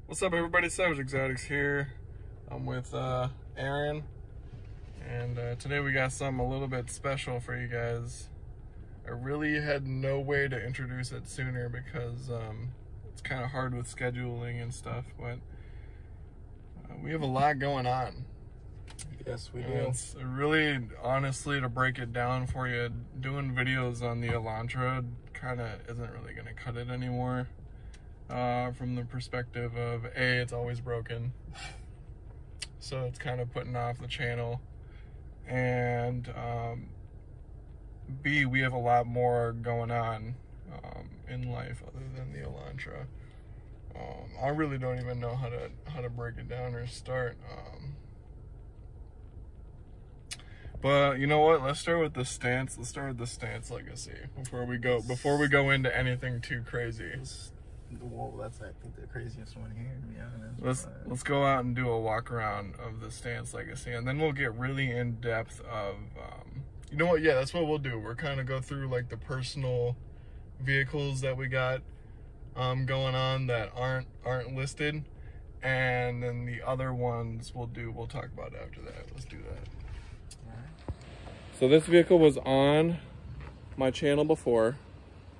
What's up, everybody? Savage Exotics here. I'm with Aaron, and today we got something a little bit special for you guys. I really had no way to introduce it sooner because it's kind of hard with scheduling and stuff, but we have a lot going on. Yes, we do. It's really, honestly, to break it down for you, doing videos on the Elantra kind of isn't really going to cut it anymore. From the perspective of A, it's always broken, so it's kind of putting off the channel, and B, we have a lot more going on in life other than the Elantra. I really don't even know how to break it down or start. But you know what? Let's start with the stance. Let's start with the stance legacy before we go into anything too crazy. Well, that's, I think, the craziest one here, to be honest. Let's go out and do a walk around of the stance legacy, and then we'll get really in depth of you know what? Yeah, that's what we'll do. We're kind of go through like the personal vehicles that we got going on that aren't listed, and then the other ones we'll talk about after that. Let's do that. All right. So this vehicle was on my channel before,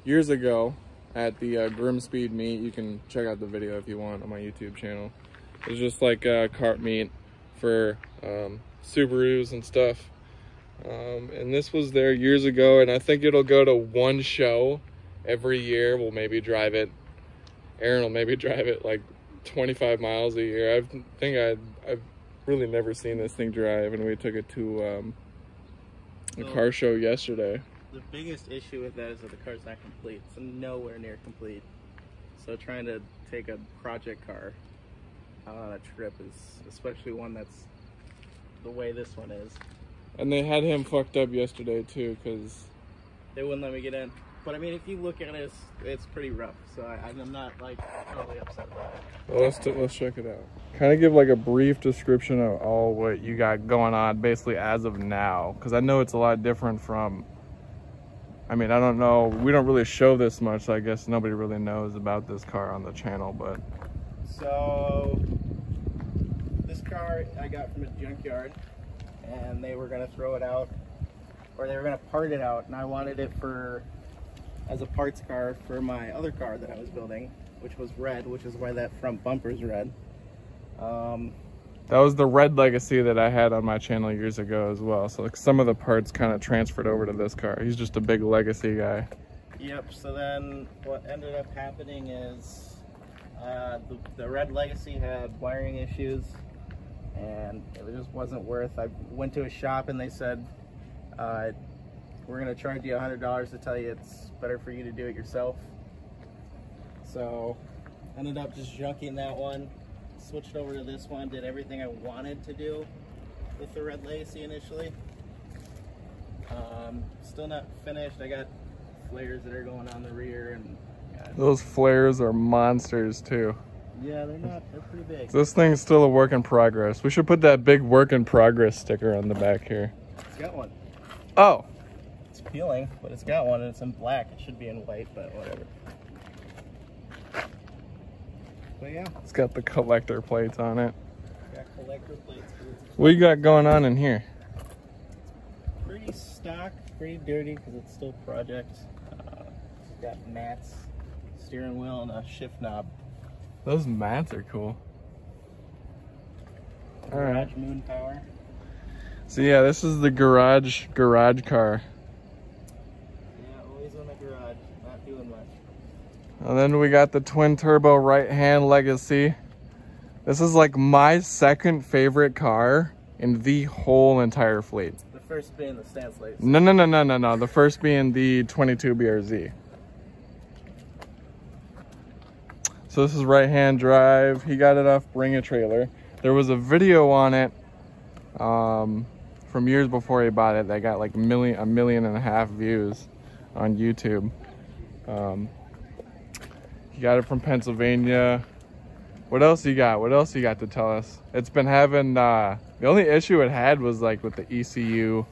years ago, at the Grim Speed meet. You can check out the video if you want on my YouTube channel. It's just like a kart meet for Subarus and stuff. And this was there years ago, and I think it'll go to one show every year. We'll maybe drive it. Aaron will maybe drive it like 25 miles a year. I've really never seen this thing drive, and we took it to a car show yesterday. The biggest issue with that is that the car's not complete. It's nowhere near complete. So trying to take a project car out on a trip is, especially one that's the way this one is. And they had him fucked up yesterday too, because they wouldn't let me get in. But I mean, if you look at it, it's pretty rough. So I'm not like totally upset about it. Well, let's check it out. Kind of give like a brief description of all what you got going on basically as of now, because I know it's a lot different from, I mean, I don't know, we don't really show this much, so I guess nobody really knows about this car on the channel, but. So, this car I got from a junkyard, and they were gonna throw it out, or they were gonna part it out, and I wanted it as a parts car for my other car that I was building, which was red, which is why that front bumper's red. That was the red legacy that I had on my channel years ago as well. So like some of the parts kind of transferred over to this car. He's just a big legacy guy. Yep, so then what ended up happening is the red legacy had wiring issues, and it just wasn't worth. I went to a shop and they said, we're gonna charge you $100 to tell you it's better for you to do it yourself. So ended up just junking that one. Switched over to this one, did everything I wanted to do with the red legacy initially. Still not finished. I got flares that are going on the rear, and those flares are monsters too. Yeah, they're pretty big. This thing's still a work in progress. We should put that big work in progress sticker on the back here. It's got one. Oh. It's peeling, but it's got one, and it's in black. It should be in white, but whatever. But yeah. It's got the collector plates on it. Got collector plates. What you got going on in here? Pretty stock, pretty dirty because it's still project. It's got mats, steering wheel, and a shift knob. Those mats are cool. All right. Garage moon power. So yeah, this is the garage car. Yeah, always in the garage, not doing much. And then we got the twin turbo right hand legacy. This is like my second favorite car in the whole entire fleet. The first being the stance legacy. No. The first being the 22 BRZ. So this is right hand drive. He got it off Bring a Trailer. There was a video on it from years before he bought it that got like a million and a half views on YouTube. He got it from Pennsylvania. What else you got? What else you got to tell us? It's been having, the only issue it had was like with the ECU.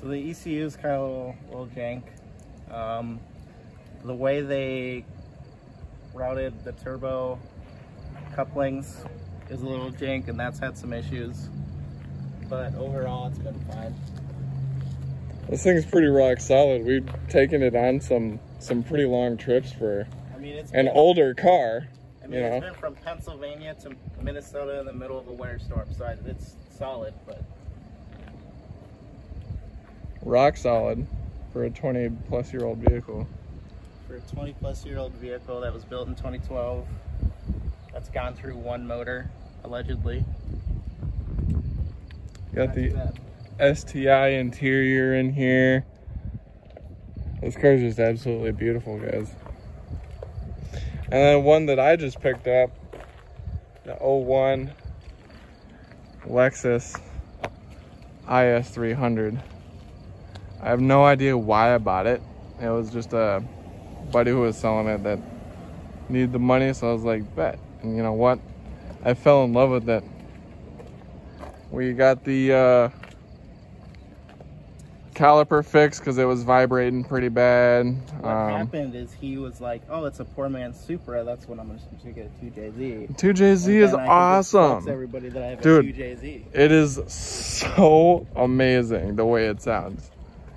So the ECU is kind of a little jank. The way they routed the turbo couplings is a little jank, and that's had some issues. But overall, it's been fine. This thing's pretty rock solid. We've taken it on some pretty long trips for It's an older car. It's been from Pennsylvania to Minnesota in the middle of a winter storm, so it's solid, but rock solid for a 20-plus-year-old vehicle. For a 20-plus-year-old vehicle that was built in 2012, that's gone through one motor, allegedly. Got the STI interior in here. This car's just absolutely beautiful, guys. And then one that I just picked up, the 01 Lexus IS300. I have no idea why I bought it. It was just a buddy who was selling it that needed the money, so I was like, bet. And you know what? I fell in love with it. We got the caliper fixed because it was vibrating pretty bad. What happened is he was like, oh, it's a poor man's Supra. That's what I'm going to get a 2JZ. 2JZ is awesome. Everybody that I have dude, a 2JZ. It is so amazing the way it sounds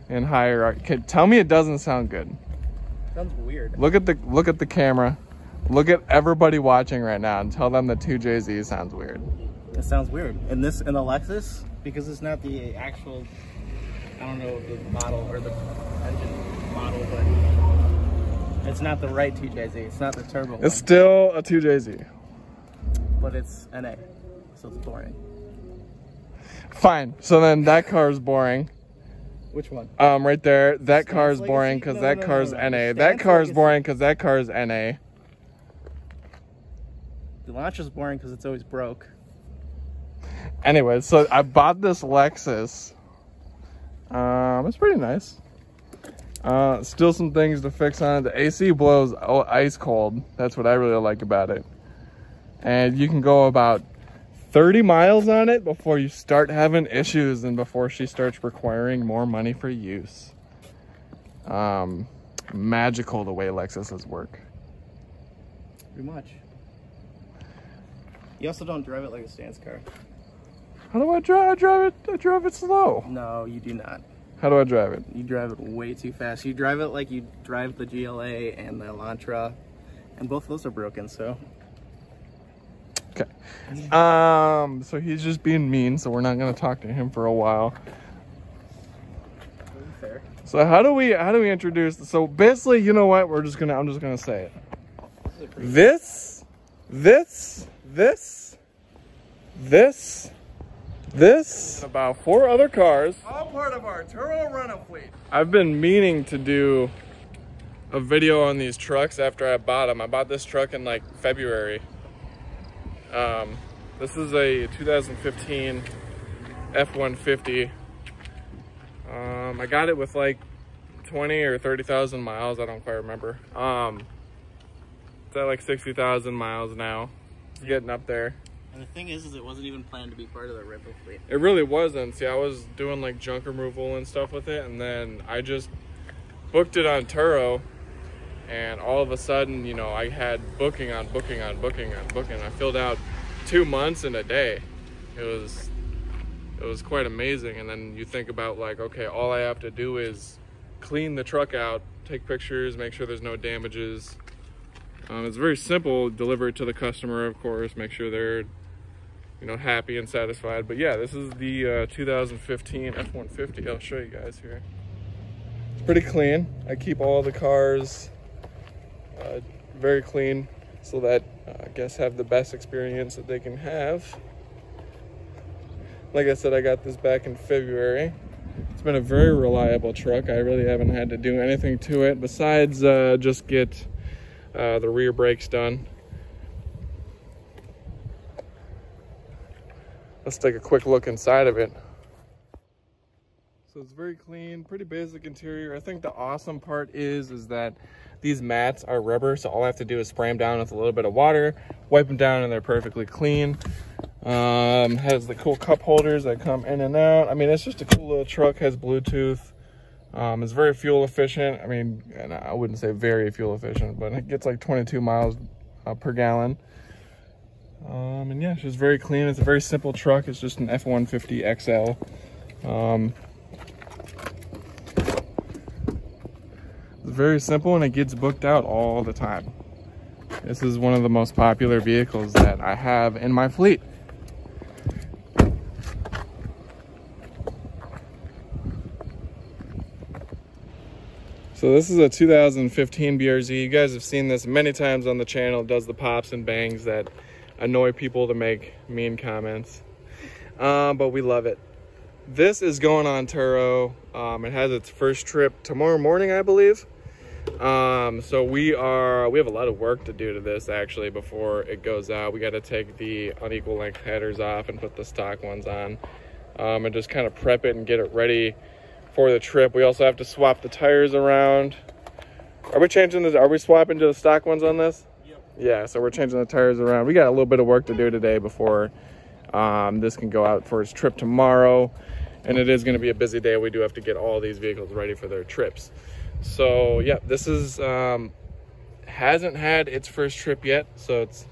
in higher. Tell me it doesn't sound good. Sounds weird. Look at the camera. Look at everybody watching right now and tell them the 2JZ sounds weird. It sounds weird. And the Lexus, because it's not the actual, I don't know the model or the engine model, but it's not the right 2JZ. It's not the turbo one. It's still a 2JZ. But it's NA, so it's boring. Fine. So then that car is boring. Which one? Right there. That car is boring because that car's NA. That car is boring because that car is NA. The Elantra's boring because it's always broke. Anyway, so I bought this Lexus. It's pretty nice. Still some things to fix on it. The AC blows ice cold. That's what I really like about it. And you can go about 30 miles on it before you start having issues and before she starts requiring more money for use. Magical the way Lexuses work. Pretty much. You also don't drive it like a stance car. How do I drive it? I drive it slow. No, you do not. How do I drive it? You drive it way too fast. You drive it like you drive the GLA and the Elantra, and both of those are broken, so. Okay. So he's just being mean, so we're not gonna talk to him for a while. Fair. So how do we introduce, so basically, you know what, I'm just gonna say it. This, about 4 other cars, all part of our Turo rental fleet. I've been meaning to do a video on these trucks after I bought them. I bought this truck in like February. This is a 2015 F-150. I got it with like 20 or 30,000 miles. I don't quite remember. It's at like 60,000 miles now. It's getting up there. And the thing is it wasn't even planned to be part of the rental fleet. It really wasn't. See, I was doing like junk removal and stuff with it, and then I just booked it on Turo, and all of a sudden, you know, I had booking on booking on booking on booking. I filled out 2 months in a day. It was quite amazing. And then you think about like, okay, all I have to do is clean the truck out, take pictures, make sure there's no damages. It's very simple. Deliver it to the customer, of course, make sure they're, you know, happy and satisfied. But yeah, this is the 2015 F-150. I'll show you guys here. It's pretty clean. I keep all the cars very clean so that guests have the best experience that they can have. Like I said, I got this back in February. It's been a very reliable truck. I really haven't had to do anything to it besides just get the rear brakes done. Let's take a quick look inside of it. So it's very clean, pretty basic interior. I think the awesome part is that these mats are rubber, so all I have to do is spray them down with a little bit of water, wipe them down, and they're perfectly clean. Has the cool cup holders that come in and out. I mean, it's just a cool little truck, has Bluetooth. It's very fuel efficient. I mean, and I wouldn't say very fuel efficient, but it gets like 22 miles per gallon. And yeah, it's just very clean. It's a very simple truck. It's just an F-150 XL. It's very simple and it gets booked out all the time. This is one of the most popular vehicles that I have in my fleet. So this is a 2015 BRZ. You guys have seen this many times on the channel. It does the pops and bangs that annoy people to make mean comments. But we love it. This is going on Turo. It has its first trip tomorrow morning, I believe. So we have a lot of work to do to this actually before it goes out. We got to take the unequal length headers off and put the stock ones on, and just kind of prep it and get it ready for the trip. We also have to swap the tires around. Are we swapping to the stock ones on this? Yep. Yeah, so we're changing the tires around. We got a little bit of work to do today before this can go out for its trip tomorrow. And it is going to be a busy day. We do have to get all these vehicles ready for their trips. So yeah, this is hasn't had its first trip yet, so it's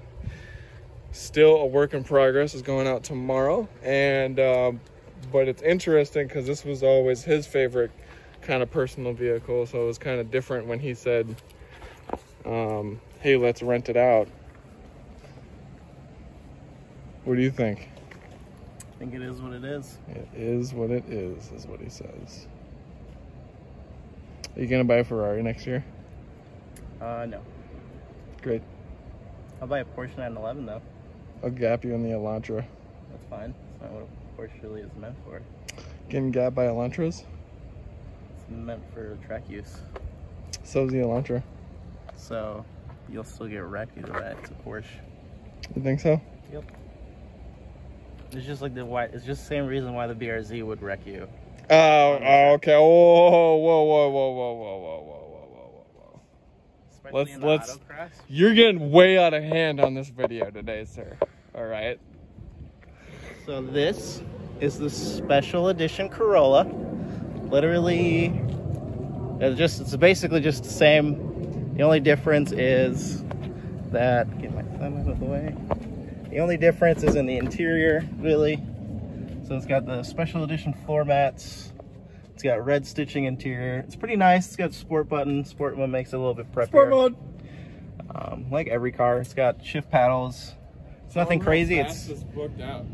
still a work in progress. It's going out tomorrow, and but it's interesting because this was always his favorite kind of personal vehicle, so it was kind of different when he said, hey, let's rent it out. What do you think? I think it is what it is. It is what it is what he says. Are you gonna buy a Ferrari next year? No. Great. I'll buy a Porsche 911 though. I'll gap you in the Elantra. That's fine. That's not what a Porsche really is meant for. Getting gapped by Elantras? It's meant for track use. So's the Elantra. So you'll still get wrecked either way. It's a Porsche. You think so? Yep. It's just like it's just the same reason why the BRZ would wreck you. Oh, okay. Whoa. Especially Let's. autocross. You're getting way out of hand on this video today, sir. All right. So this is the special edition Corolla. Literally, it's basically just the same. The only difference is that, get my thumb out of the way. The only difference is in the interior, really. So it's got the special edition floor mats. It's got red stitching interior. It's pretty nice. It's got sport button. Sport mode makes it a little bit preppier. Sport mode. Like every car, it's got shift paddles. It's nothing crazy. It's booked out.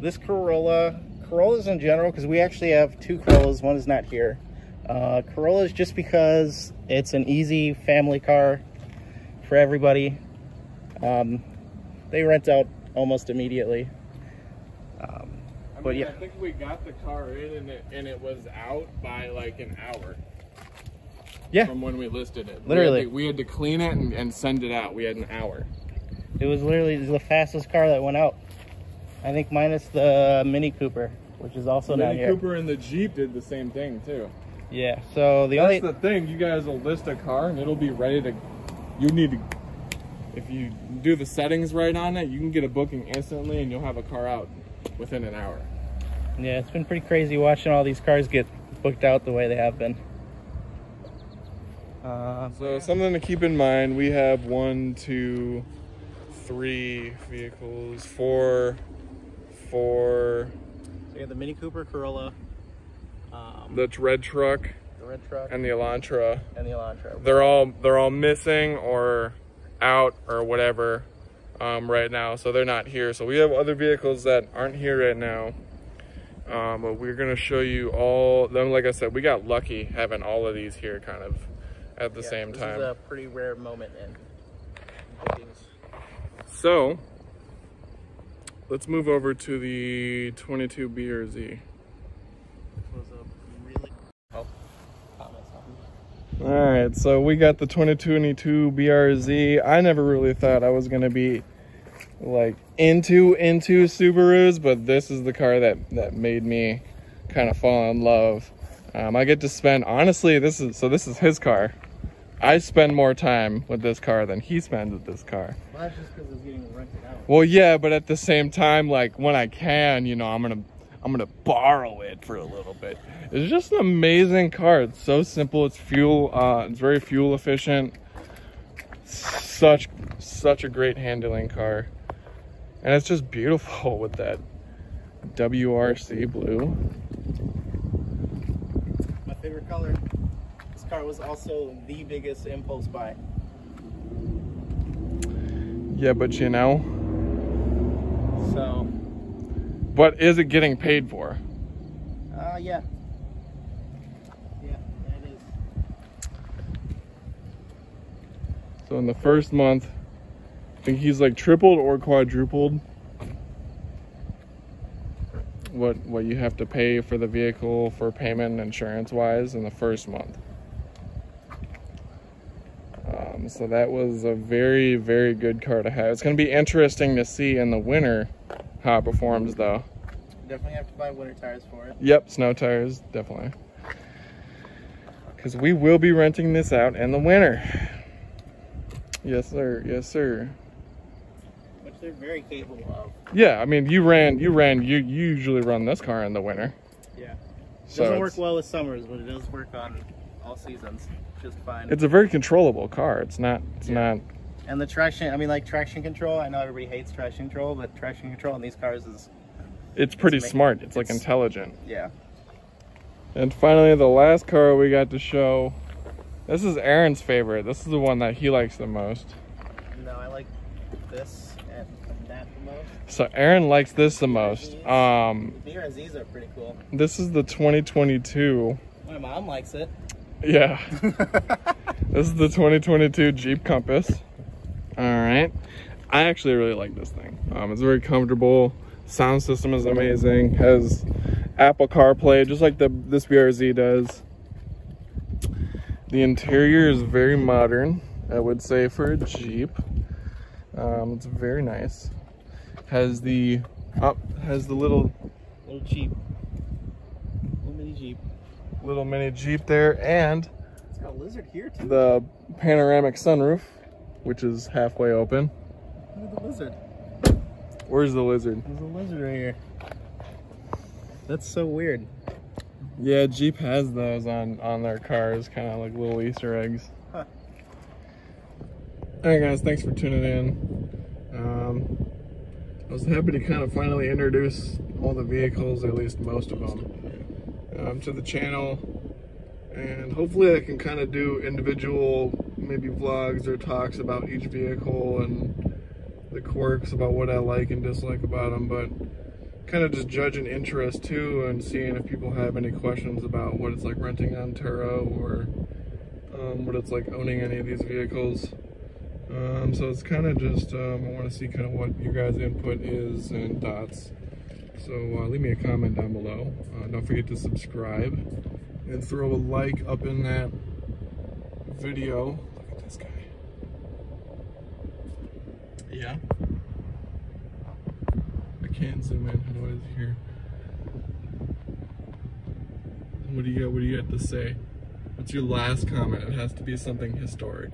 This Corollas in general, because we actually have two Corollas. One is not here. Corollas just because it's an easy family car for everybody. They rent out almost immediately. But yeah, I think we got the car in and it was out by like an hour. Yeah. From when we listed it. Literally. We had to clean it and send it out. We had an hour. It was literally the fastest car that went out. I think minus the Mini Cooper, which is also not here. The Mini Cooper and the Jeep did the same thing too. Yeah, so That's the thing. You guys will list a car and it'll be ready to, if you do the settings right on it, you can get a booking instantly and you'll have a car out within an hour. Yeah, it's been pretty crazy watching all these cars get booked out the way they have been. So something to keep in mind, we have 1, 2, 3 vehicles, four. So you have the Mini Cooper, Corolla, the red truck, and the Elantra. They're all missing or out or whatever right now, so they're not here. So we have other vehicles that aren't here right now. But we're gonna show you all them. Like I said, we got lucky having all of these here kind of at the same time. This is a pretty rare moment in bookings. So let's move over to the 22 BRZ. All right, so we got the 2022 BRZ. I never really thought I was gonna be like into Subarus, but this is the car that made me kind of fall in love. I get to spend, honestly, this is his car. I spend more time with this car than he spends with this car. Well, that's just because it's getting rented out. Well, yeah, but at the same time, like when I can, you know, I'm gonna borrow it for a little bit. It's just an amazing car. It's so simple. It's it's very fuel efficient. Such a great handling car. And it's just beautiful with that WRC blue. My favorite color. This car was also the biggest impulse buy. Yeah, but you know. So. But is it getting paid for? Yeah. Yeah, it is. So in the first month, I think he's like tripled or quadrupled what you have to pay for the vehicle for payment and insurance wise in the first month. So that was a very, very good car to have. It's going to be interesting to see in the winter how it performs though. Definitely have to buy winter tires for it. Yep, snow tires, definitely. Because we will be renting this out in the winter. Yes, sir. Yes, sir. Which they're very capable of. Yeah, I mean, you usually run this car in the winter. Yeah. So doesn't work well with summers, but it does work on all seasons just fine. It's a very controllable car. It's not. And the traction, I mean, like traction control. I know everybody hates traction control, but traction control in these cars is. It's pretty smart. It's like intelligent. Yeah. And finally, the last car we got to show. This is Aaron's favorite. This is the one that he likes the most. No, I like this and that the most. So Aaron likes this the most. The BRZs are pretty cool. This is the 2022. My mom likes it. Yeah. This is the 2022 Jeep Compass. All right. I actually really like this thing. It's very comfortable. Sound system is amazing. Has Apple CarPlay just like this BRZ does. The interior is very modern, I would say, for a Jeep. It's very nice. Has the little Jeep. Little mini Jeep. Little mini Jeep there, and it's got a lizard here too. The panoramic sunroof, which is halfway open. Look at the lizard. Where's the lizard? There's a lizard right here. That's so weird. Yeah, Jeep has those on their cars, kind of like little Easter eggs. Huh. Alright guys, thanks for tuning in. I was happy to kind of finally introduce all the vehicles, or at least most of them, to the channel. And hopefully I can kind of do individual maybe vlogs or talks about each vehicle and the quirks about what I like and dislike about them, but kind of just judging interest too and seeing if people have any questions about what it's like renting on Turo or what it's like owning any of these vehicles. So it's kind of just, I want to see kind of what your guys' input is and thoughts. So leave me a comment down below. Don't forget to subscribe and throw a like up in that video. Look at this guy. Yeah. I can't zoom in. How do I hear? What do you got to say? What's your last comment? It has to be something historic.